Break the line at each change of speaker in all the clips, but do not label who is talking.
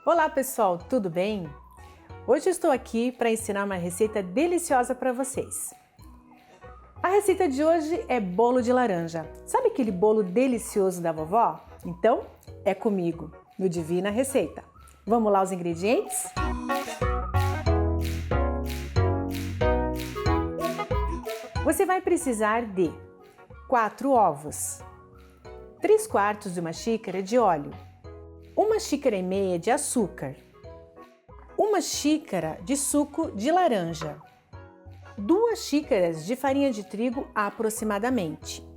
Olá pessoal, tudo bem? Hoje eu estou aqui para ensinar uma receita deliciosa para vocês. A receita de hoje é bolo de laranja. Sabe aquele bolo delicioso da vovó? Então, é comigo, no Divina Receita. Vamos lá os ingredientes? Você vai precisar de 4 ovos, 3/4 de uma xícara de óleo, 1,5 xícara de açúcar, 1 xícara de suco de laranja, 2 xícaras de farinha de trigo aproximadamente,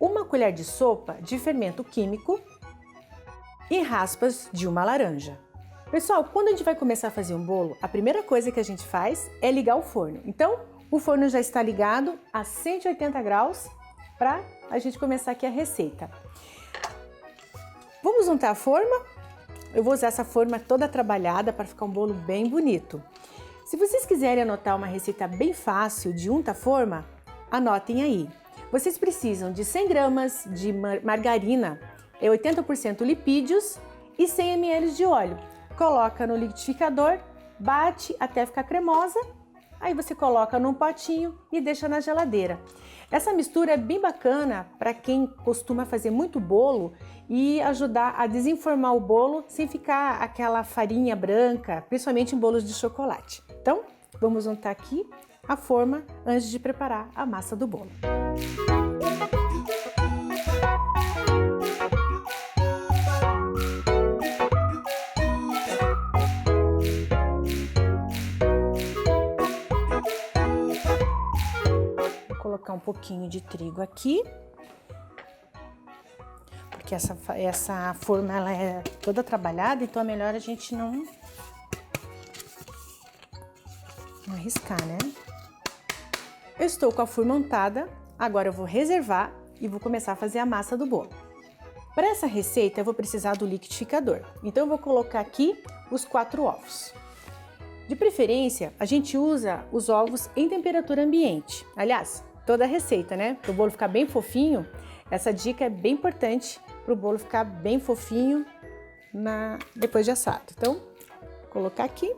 1 colher de sopa de fermento químico e raspas de uma laranja. Pessoal, quando a gente vai começar a fazer um bolo, a primeira coisa que a gente faz é ligar o forno. Então, o forno já está ligado a 180 graus para a gente começar aqui a receita. Vamos untar a forma? Eu vou usar essa forma toda trabalhada para ficar um bolo bem bonito. Se vocês quiserem anotar uma receita bem fácil de unta-forma, anotem aí. Vocês precisam de 100 gramas de margarina, 80% lipídios e 100 ml de óleo. Coloca no liquidificador, bate até ficar cremosa, aí você coloca num potinho e deixa na geladeira. Essa mistura é bem bacana para quem costuma fazer muito bolo e ajudar a desenformar o bolo sem ficar aquela farinha branca, principalmente em bolos de chocolate. Então, vamos untar aqui a forma antes de preparar a massa do bolo. Colocar um pouquinho de trigo aqui, porque essa forma ela é toda trabalhada, então é melhor a gente não arriscar, né? Eu estou com a forma untada, agora eu vou reservar e vou começar a fazer a massa do bolo. Para essa receita eu vou precisar do liquidificador, então eu vou colocar aqui os 4 ovos. De preferência, a gente usa os ovos em temperatura ambiente. Aliás, toda a receita, né? Para o bolo ficar bem fofinho, essa dica é bem importante para o bolo ficar bem fofinho depois de assado. Então, vou colocar aqui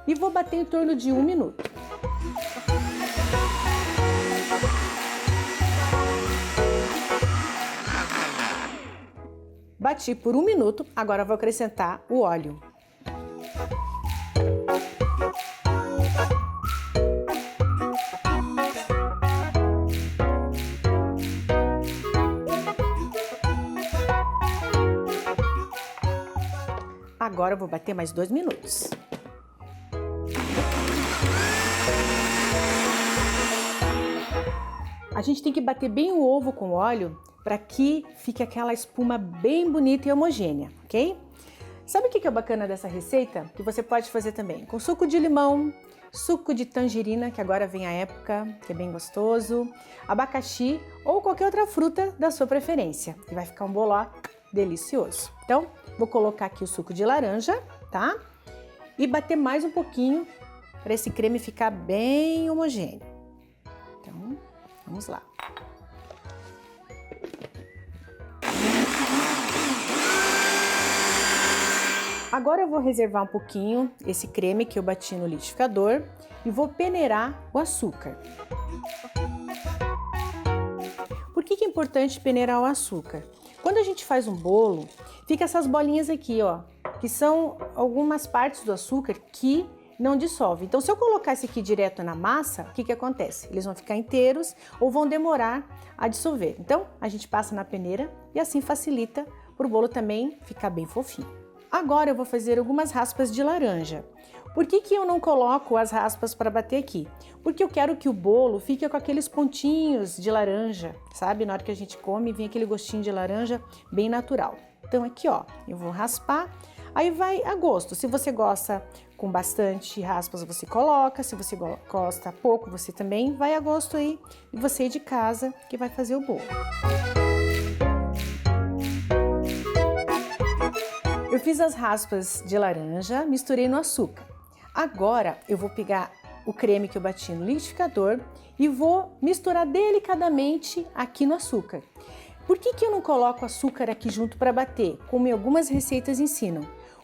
e vou bater em torno de 1 minuto. Bati por 1 minuto, agora vou acrescentar o óleo. Agora eu vou bater mais 2 minutos. A gente tem que bater bem o ovo com óleo para que fique aquela espuma bem bonita e homogênea, ok? Sabe o que é bacana dessa receita? Que você pode fazer também com suco de limão, suco de tangerina, que agora vem a época, que é bem gostoso, abacaxi ou qualquer outra fruta da sua preferência. E vai ficar um bolo delicioso. Então, vou colocar aqui o suco de laranja, tá? E bater mais um pouquinho para esse creme ficar bem homogêneo. Então, vamos lá. Agora eu vou reservar um pouquinho esse creme que eu bati no liquidificador e vou peneirar o açúcar. Por que é importante peneirar o açúcar? Quando a gente faz um bolo, fica essas bolinhas aqui, ó, que são algumas partes do açúcar que não dissolve. Então, se eu colocar esse aqui direto na massa, o que acontece? Eles vão ficar inteiros ou vão demorar a dissolver. Então, a gente passa na peneira e assim facilita para o bolo também ficar bem fofinho. Agora eu vou fazer algumas raspas de laranja. Por que eu não coloco as raspas para bater aqui? Porque eu quero que o bolo fique com aqueles pontinhos de laranja, sabe? Na hora que a gente come, vem aquele gostinho de laranja bem natural. Então aqui, ó, eu vou raspar. Aí vai a gosto. Se você gosta com bastante raspas, você coloca. Se você gosta pouco, você também vai a gosto aí. E você de casa que vai fazer o bolo. Eu fiz as raspas de laranja, misturei no açúcar. Agora eu vou pegar o creme que eu bati no liquidificador e vou misturar delicadamente aqui no açúcar. Por que eu não coloco açúcar aqui junto para bater, como em algumas receitas ensinam?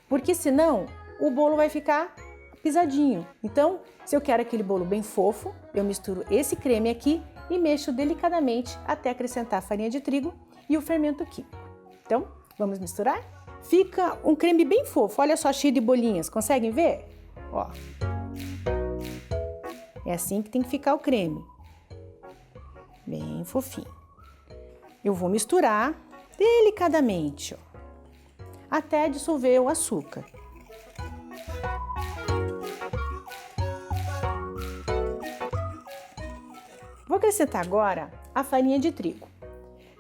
Porque senão o bolo vai ficar pisadinho. Então, se eu quero aquele bolo bem fofo, eu misturo esse creme aqui e mexo delicadamente até acrescentar a farinha de trigo e o fermento químico. Então, vamos misturar? Fica um creme bem fofo, olha só, cheio de bolinhas, conseguem ver? Ó. É assim que tem que ficar o creme, bem fofinho. Eu vou misturar delicadamente, ó, até dissolver o açúcar. Vou acrescentar agora a farinha de trigo.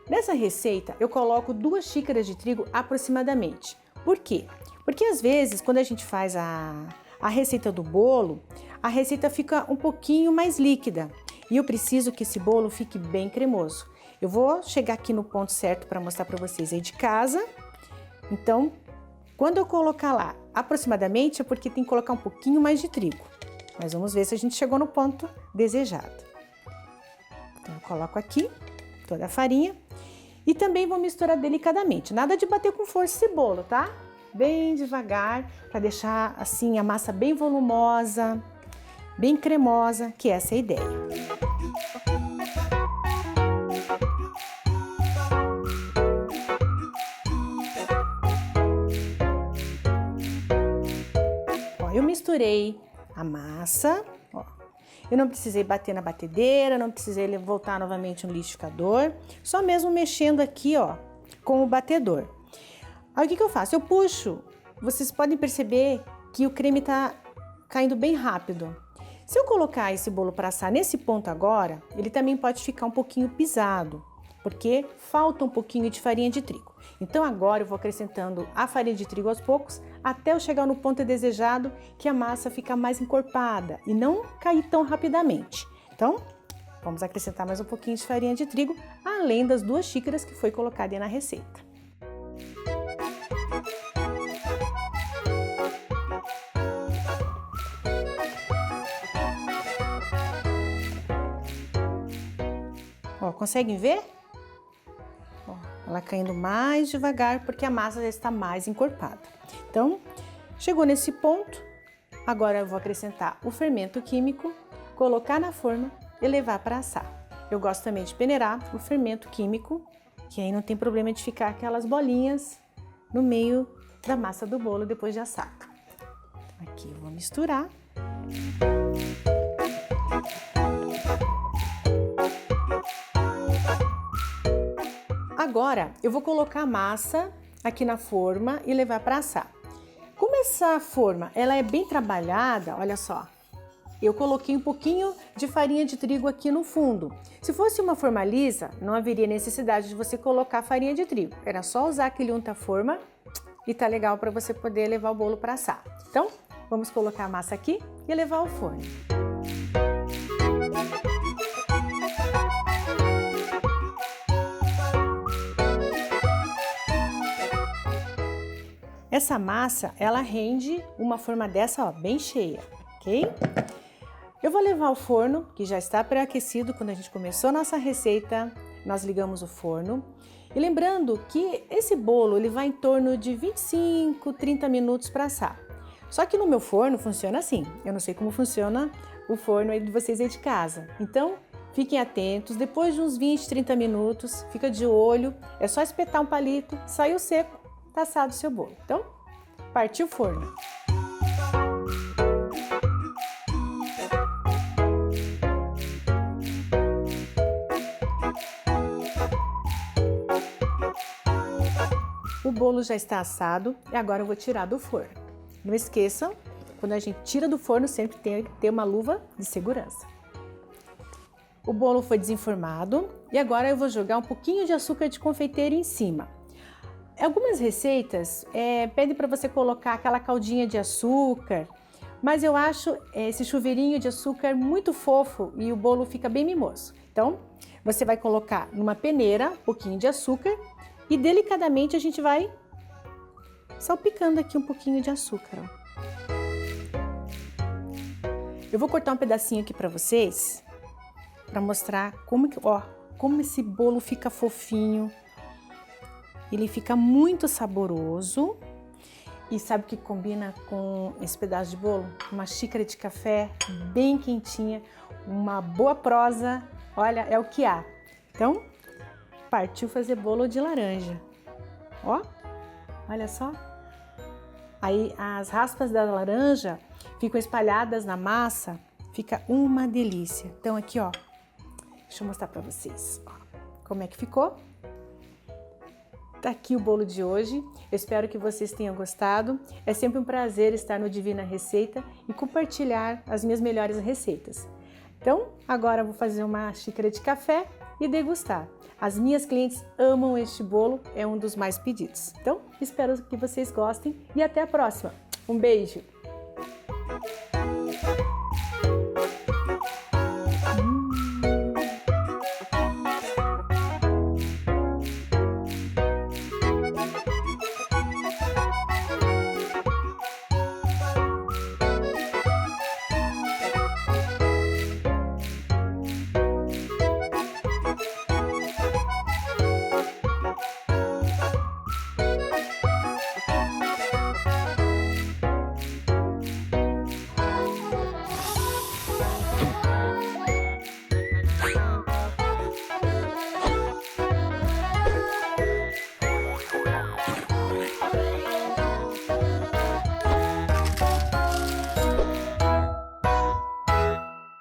Nessa receita eu coloco 2 xícaras de trigo aproximadamente. Por quê? Porque às vezes quando a gente faz a receita do bolo, a receita fica um pouquinho mais líquida e eu preciso que esse bolo fique bem cremoso. Eu vou chegar aqui no ponto certo para mostrar para vocês aí de casa. Então, quando eu colocar lá aproximadamente é porque tem que colocar um pouquinho mais de trigo. Mas vamos ver se a gente chegou no ponto desejado. Então eu coloco aqui toda a farinha e também vou misturar delicadamente. Nada de bater com força esse bolo, tá? Bem devagar, para deixar assim a massa bem volumosa, bem cremosa, que essa é a ideia. Ó, eu misturei a massa, ó. Eu não precisei bater na batedeira, não precisei voltar novamente no liquidificador, só mesmo mexendo aqui, ó, com o batedor. Aí o que eu faço? Eu puxo, vocês podem perceber que o creme tá caindo bem rápido. Se eu colocar esse bolo para assar nesse ponto agora, ele também pode ficar um pouquinho pisado, porque falta um pouquinho de farinha de trigo. Então agora eu vou acrescentando a farinha de trigo aos poucos, até eu chegar no ponto desejado, que a massa fica mais encorpada e não cair tão rapidamente. Então, vamos acrescentar mais um pouquinho de farinha de trigo, além das 2 xícaras que foi colocada aí na receita. Ó, conseguem ver? Ó, ela caindo mais devagar porque a massa já está mais encorpada. Então, chegou nesse ponto, agora eu vou acrescentar o fermento químico, colocar na forma e levar para assar. Eu gosto também de peneirar o fermento químico, que aí não tem problema de ficar aquelas bolinhas no meio da massa do bolo depois de assar. Aqui eu vou misturar. Agora eu vou colocar a massa aqui na forma e levar para assar. Como essa forma ela é bem trabalhada, olha só, eu coloquei um pouquinho de farinha de trigo aqui no fundo. Se fosse uma forma lisa, não haveria necessidade de você colocar farinha de trigo. Era só usar aquele unta-forma e tá legal para você poder levar o bolo para assar. Então, vamos colocar a massa aqui e levar ao forno. Essa massa, ela rende uma forma dessa, ó, bem cheia, ok? Eu vou levar ao forno, que já está pré-aquecido. Quando a gente começou a nossa receita, nós ligamos o forno. E lembrando que esse bolo, ele vai em torno de 25, 30 minutos para assar. Só que no meu forno funciona assim. Eu não sei como funciona o forno aí de vocês aí de casa. Então, fiquem atentos. Depois de uns 20, 30 minutos, fica de olho. É só espetar um palito, saiu seco. Tá assado o seu bolo. Então, partiu o forno. O bolo já está assado e agora eu vou tirar do forno. Não esqueçam, quando a gente tira do forno, sempre tem que ter uma luva de segurança. O bolo foi desenformado e agora eu vou jogar um pouquinho de açúcar de confeiteiro em cima. Algumas receitas pedem para você colocar aquela caldinha de açúcar, mas eu acho esse chuveirinho de açúcar muito fofo e o bolo fica bem mimoso. Então, você vai colocar numa peneira um pouquinho de açúcar e delicadamente a gente vai salpicando aqui um pouquinho de açúcar. Ó. Eu vou cortar um pedacinho aqui para vocês, para mostrar como esse bolo fica fofinho. Ele fica muito saboroso. E sabe o que combina com esse pedaço de bolo? Uma xícara de café bem quentinha, uma boa prosa, olha, é o que há. Então, partiu fazer bolo de laranja. Ó, olha só. Aí as raspas da laranja ficam espalhadas na massa, fica uma delícia. Então aqui, ó, deixa eu mostrar para vocês, ó, como é que ficou. Tá aqui o bolo de hoje, eu espero que vocês tenham gostado. É sempre um prazer estar no Divina Receita e compartilhar as minhas melhores receitas. Então, agora eu vou fazer uma xícara de café e degustar. As minhas clientes amam este bolo, é um dos mais pedidos. Então, espero que vocês gostem e até a próxima. Um beijo!